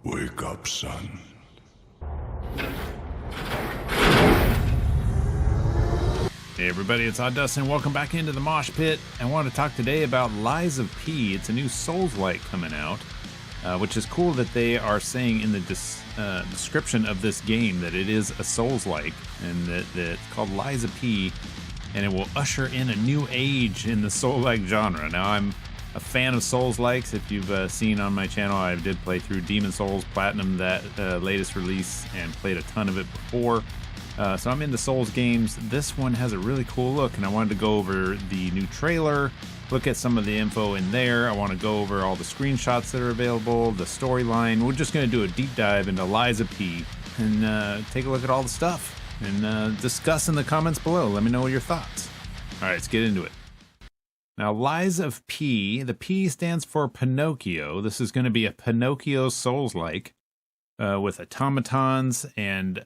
Wake up, son. Hey everybody, it's Odd Dustin. Welcome back into the Mosh Pit. I want to talk today about Lies of P. It's a new Soulslike coming out, which is cool that they are saying in the description of this game that it is a Soulslike and that it's called Lies of P, and it will usher in a new age in the Soul-like genre. Now, I'm a fan of Souls-likes. If you've seen on my channel, I did play through Demon Souls Platinum, that latest release, and played a ton of it before. So I'm into Souls games. This one has a really cool look, and I wanted to go over the new trailer, look at some of the info in there. I want to go over all the screenshots that are available, the storyline. We're just going to do a deep dive into Lies of P and take a look at all the stuff and discuss in the comments below. Let me know your thoughts. All right, let's get into it. Now, Lies of P, the P stands for Pinocchio. This is going to be a Pinocchio Souls-like with automatons and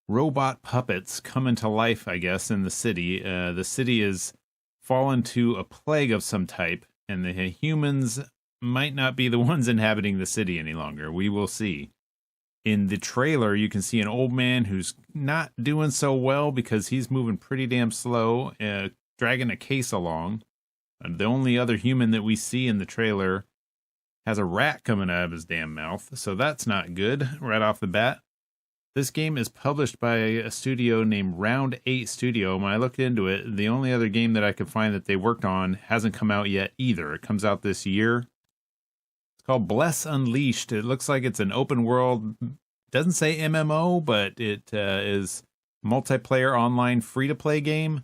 robot puppets coming to life, I guess, in the city. The city is fallen to a plague of some type, and the humans might not be the ones inhabiting the city any longer. We will see. In the trailer, you can see an old man who's not doing so well because he's moving pretty damn slow, dragging a case along. The only other human that we see in the trailer has a rat coming out of his damn mouth, so that's not good right off the bat. This game is published by a studio named Round 8 Studio. When I looked into it, the only other game that I could find that they worked on hasn't come out yet either. It comes out this year. It's called Bless Unleashed. It looks like it's an open world, doesn't say MMO, but it is multiplayer online free-to-play game.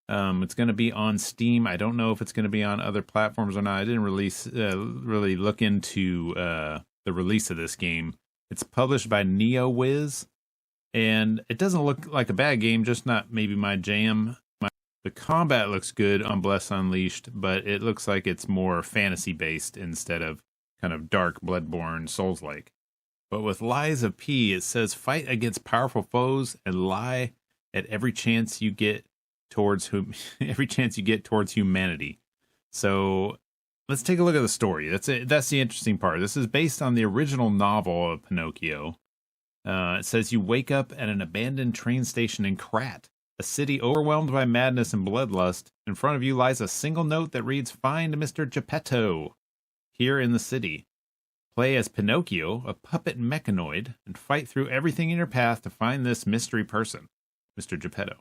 It's going to be on Steam. I don't know if it's going to be on other platforms or not. I didn't really look into the release of this game. It's published by NeoWiz. And it doesn't look like a bad game, just not maybe my jam. The combat looks good on Bless Unleashed, but it looks like it's more fantasy-based instead of kind of dark, Bloodborne, Souls-like. But with Lies of P, it says fight against powerful foes and lie at every chance you get towards humanity. So let's take a look at the story. That's the interesting part. This is based on the original novel of Pinocchio. It says you wake up at an abandoned train station in Krat, a city overwhelmed by madness and bloodlust. In front of you lies a single note that reads, "Find Mr. Geppetto here in the city." Play as Pinocchio, a puppet mechanoid, and fight through everything in your path to find this mystery person, Mr. Geppetto.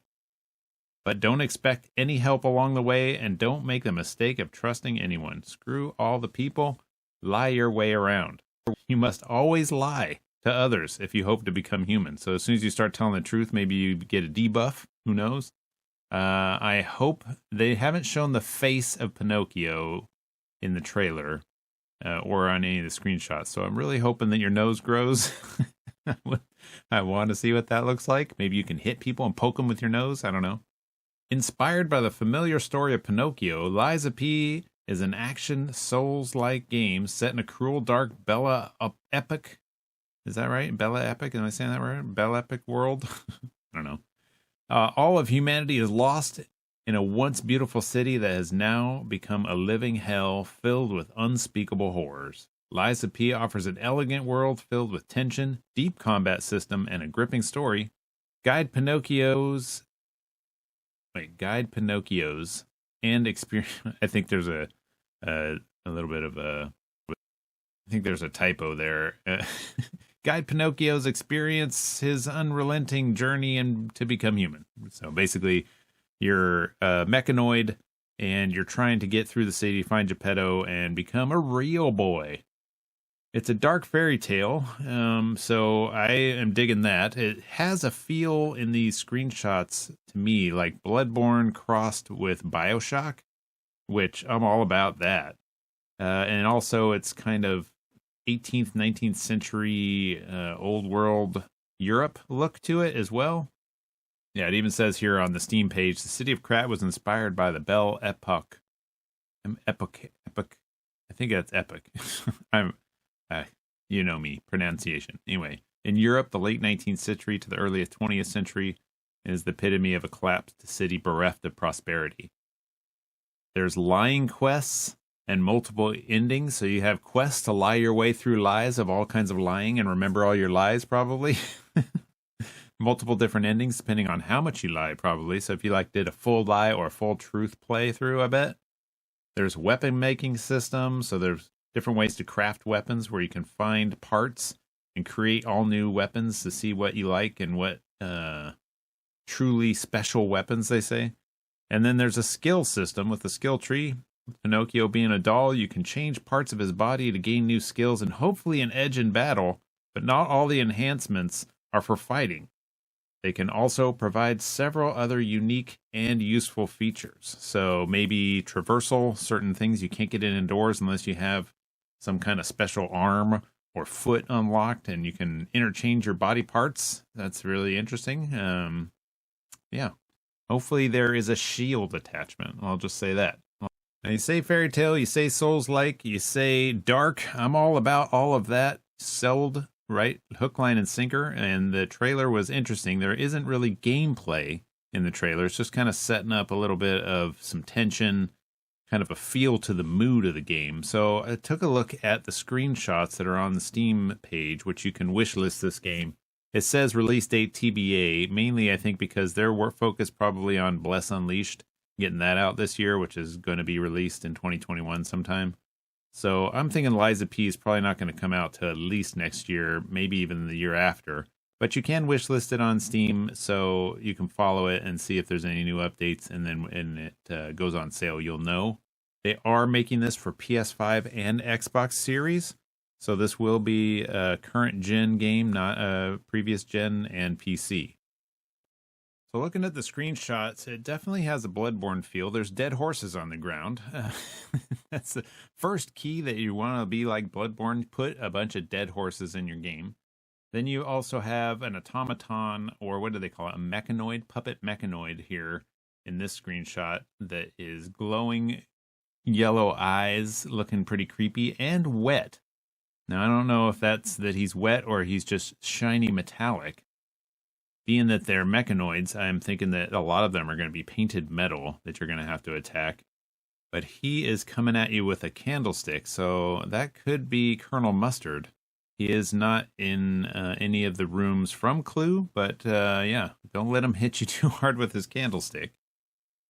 But don't expect any help along the way, and don't make the mistake of trusting anyone. Screw all the people. Lie your way around. You must always lie to others if you hope to become human. So as soon as you start telling the truth, maybe you get a debuff. Who knows? I hope they haven't shown the face of Pinocchio in the trailer or on any of the screenshots. So I'm really hoping that your nose grows. I want to see what that looks like. Maybe you can hit people and poke them with your nose. I don't know. Inspired by the familiar story of Pinocchio, Lies of P is an action Souls-like game set in a cruel, dark Bella epic. Is that right? Bella epic? Am I saying that right? Bella epic world? I don't know. All of humanity is lost in a once beautiful city that has now become a living hell filled with unspeakable horrors. Lies of P offers an elegant world filled with tension, deep combat system, and a gripping story. Guide Pinocchio's and experience. I think there's a little bit of a. I think there's a typo there. Guide Pinocchio's experience his unrelenting journey and to become human. So basically, you're a mechanoid and you're trying to get through the city, find Geppetto, and become a real boy. It's a dark fairy tale, so I am digging that. It has a feel in these screenshots to me like Bloodborne crossed with BioShock, which I'm all about that. And also it's kind of 18th, 19th century old world Europe look to it as well. Yeah, it even says here on the Steam page, the city of Krat was inspired by the Belle Epoque. Epic. I think that's epic. You know me, pronunciation. Anyway, in Europe, the late 19th century to the early 20th century is the epitome of a collapsed city bereft of prosperity. There's lying quests and multiple endings. So you have quests to lie your way through lies of all kinds of lying and remember all your lies, probably. Multiple different endings depending on how much you lie, probably. So if you did a full lie or a full truth playthrough, I bet. There's weapon making systems, so there's different ways to craft weapons where you can find parts and create all new weapons to see what you like and what truly special weapons they say. And then there's a skill system with the skill tree. Pinocchio being a doll, you can change parts of his body to gain new skills and hopefully an edge in battle, but not all the enhancements are for fighting. They can also provide several other unique and useful features. So maybe traversal, certain things you can't get in indoors unless you have some kind of special arm or foot unlocked, and you can interchange your body parts. That's really interesting. Yeah. Hopefully there is a shield attachment. I'll just say that. Now you say fairy tale, you say Souls-like, you say dark. I'm all about all of that. Sold. Right? Hook, line, and sinker. And the trailer was interesting. There isn't really gameplay in the trailer. It's just kind of setting up a little bit of some tension, kind of a feel to the mood of the game. So I took a look at the screenshots that are on the Steam page, which you can wishlist this game. It says release date TBA, mainly I think because they're focused probably on Bless Unleashed, getting that out this year, which is going to be released in 2021 sometime. So I'm thinking Lies of P is probably not going to come out till at least next year, maybe even the year after. But you can wishlist it on Steam, so you can follow it and see if there's any new updates. And then when it goes on sale, you'll know. They are making this for PS5 and Xbox Series. So this will be a current gen game, not a previous gen, and PC. So looking at the screenshots, it definitely has a Bloodborne feel. There's dead horses on the ground. That's the first key that you want to be like Bloodborne. Put a bunch of dead horses in your game. Then you also have an automaton, or what do they call it? A mechanoid, puppet mechanoid here in this screenshot that is glowing yellow eyes, looking pretty creepy and wet. Now, I don't know if that's that he's wet or he's just shiny metallic. Being that they're mechanoids, I'm thinking that a lot of them are going to be painted metal that you're going to have to attack. But he is coming at you with a candlestick, so that could be Colonel Mustard. He is not in any of the rooms from Clue, but yeah, don't let him hit you too hard with his candlestick.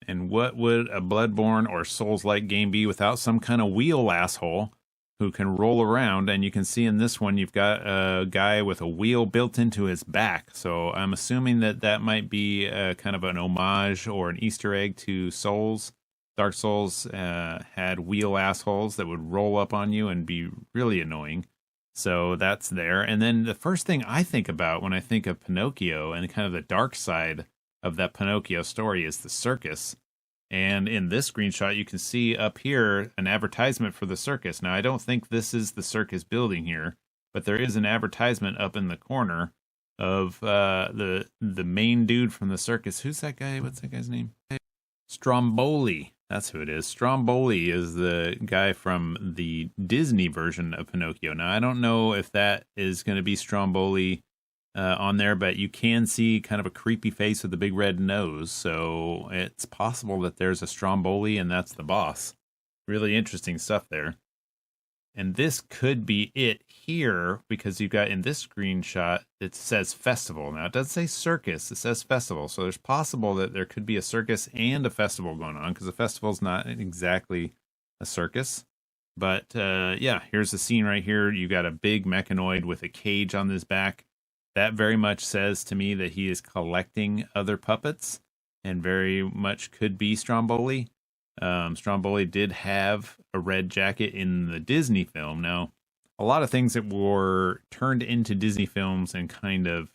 And what would a Bloodborne or Souls-like game be without some kind of wheel asshole who can roll around? And you can see in this one, you've got a guy with a wheel built into his back. So I'm assuming that that might be kind of an homage or an Easter egg to Souls. Dark Souls had wheel assholes that would roll up on you and be really annoying. So that's there. And then the first thing I think about when I think of Pinocchio and kind of the dark side of that Pinocchio story is the circus. And in this screenshot, you can see up here an advertisement for the circus. Now, I don't think this is the circus building here, but there is an advertisement up in the corner of the main dude from the circus. Who's that guy? What's that guy's name? Stromboli. That's who it is. Stromboli is the guy from the Disney version of Pinocchio. Now, I don't know if that is going to be Stromboli on there, but you can see kind of a creepy face with a big red nose. So it's possible that there's a Stromboli and that's the boss. Really interesting stuff there. And this could be it here because you've got in this screenshot, it says festival. Now, it doesn't say circus, it says festival. So there's possible that there could be a circus and a festival going on because a festival is not exactly a circus. But yeah, here's the scene right here. You got a big mechanoid with a cage on his back. That very much says to me that he is collecting other puppets and very much could be Stromboli. Stromboli did have a red jacket in the Disney film. Now, a lot of things that were turned into Disney films and kind of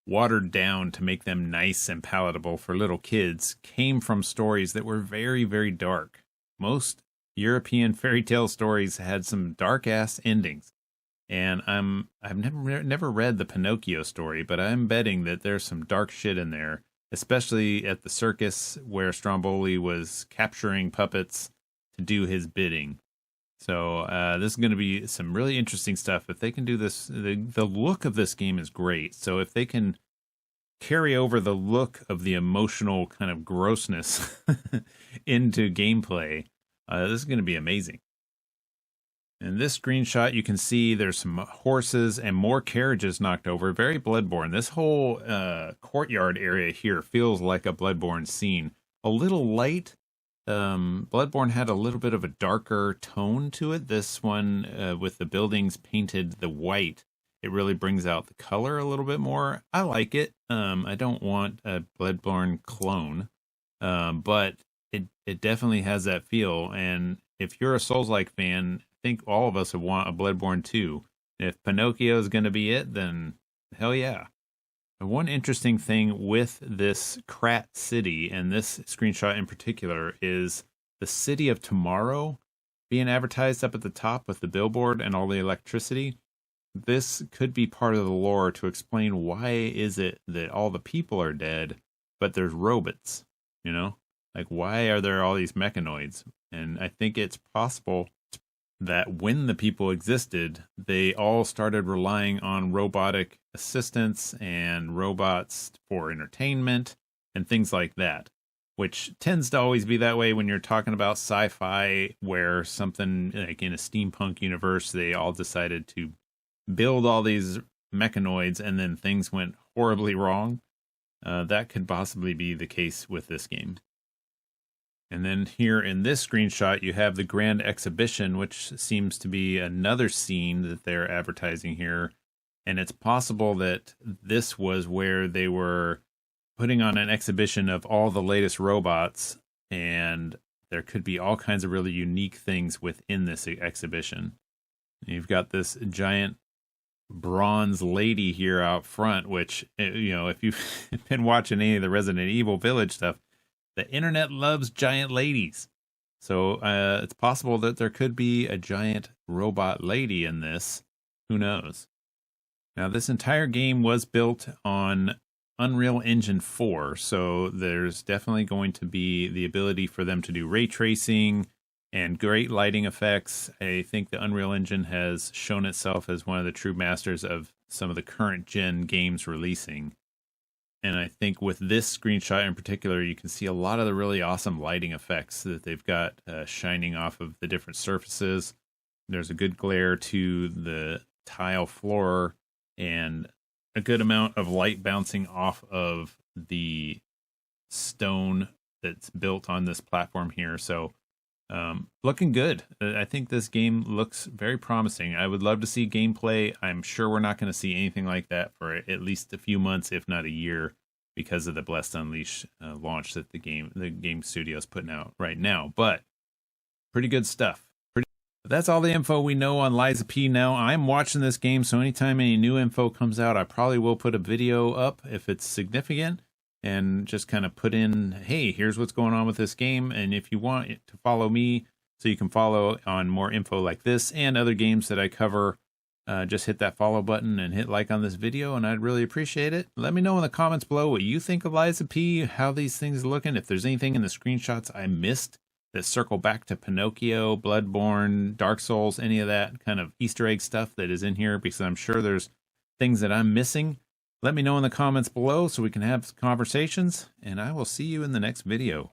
watered down to make them nice and palatable for little kids came from stories that were very, very dark. Most European fairy tale stories had some dark-ass endings. And I've never read the Pinocchio story, but I'm betting that there's some dark shit in there, especially at the circus where Stromboli was capturing puppets to do his bidding. So this is going to be some really interesting stuff. If they can do this, the look of this game is great. So if they can carry over the look of the emotional kind of grossness into gameplay, This is going to be amazing. In this screenshot, you can see there's some horses and more carriages knocked over. Very Bloodborne. This whole courtyard area here feels like a Bloodborne scene. A little light. Bloodborne had a little bit of a darker tone to it. This one, with the buildings painted the white, it really brings out the color a little bit more. I like it. I don't want a Bloodborne clone, but it definitely has that feel. And if you're a Soulslike fan, I think all of us would want a Bloodborne 2. If Pinocchio is going to be it, then hell yeah. One interesting thing with this Krat city, and this screenshot in particular, is the city of tomorrow being advertised up at the top with the billboard and all the electricity. This could be part of the lore to explain why is it that all the people are dead, but there's robots, you know? Like, why are there all these mechanoids? And I think it's possible that when the people existed, they all started relying on robotic assistants and robots for entertainment and things like that, which tends to always be that way when you're talking about sci-fi, where something like in a steampunk universe, they all decided to build all these mechanoids and then things went horribly wrong. That could possibly be the case with this game. And then here in this screenshot, you have the Grand Exhibition, which seems to be another scene that they're advertising here. And it's possible that this was where they were putting on an exhibition of all the latest robots. And there could be all kinds of really unique things within this exhibition. You've got this giant bronze lady here out front, which, you know, if you've been watching any of the Resident Evil Village stuff, the internet loves giant ladies. So it's possible that there could be a giant robot lady in this. Who knows? Now, this entire game was built on Unreal Engine 4, so there's definitely going to be the ability for them to do ray tracing and great lighting effects. I think the Unreal Engine has shown itself as one of the true masters of some of the current gen games releasing. And I think with this screenshot in particular, you can see a lot of the really awesome lighting effects that they've got shining off of the different surfaces. There's a good glare to the tile floor and a good amount of light bouncing off of the stone that's built on this platform here. So looking good. I think this game looks very promising. I would love to see gameplay. I'm sure we're not going to see anything like that for at least a few months, if not a year, because of the Blessed Unleashed launch that the game studio is putting out right now. But pretty good stuff. That's all the info we know on Lies of P now. I'm watching this game, so anytime any new info comes out, I probably will put a video up if it's significant, and just kind of put in, hey, here's what's going on with this game. And if you want to follow me so you can follow on more info like this and other games that I cover, just hit that follow button and hit like on this video, and I'd really appreciate it. Let me know in the comments below what you think of Lies of P, how these things are looking, if there's anything in the screenshots I missed that circle back to Pinocchio, Bloodborne, Dark Souls, any of that kind of Easter egg stuff that is in here, because I'm sure there's things that I'm missing. Let me know in the comments below so we can have conversations, and I will see you in the next video.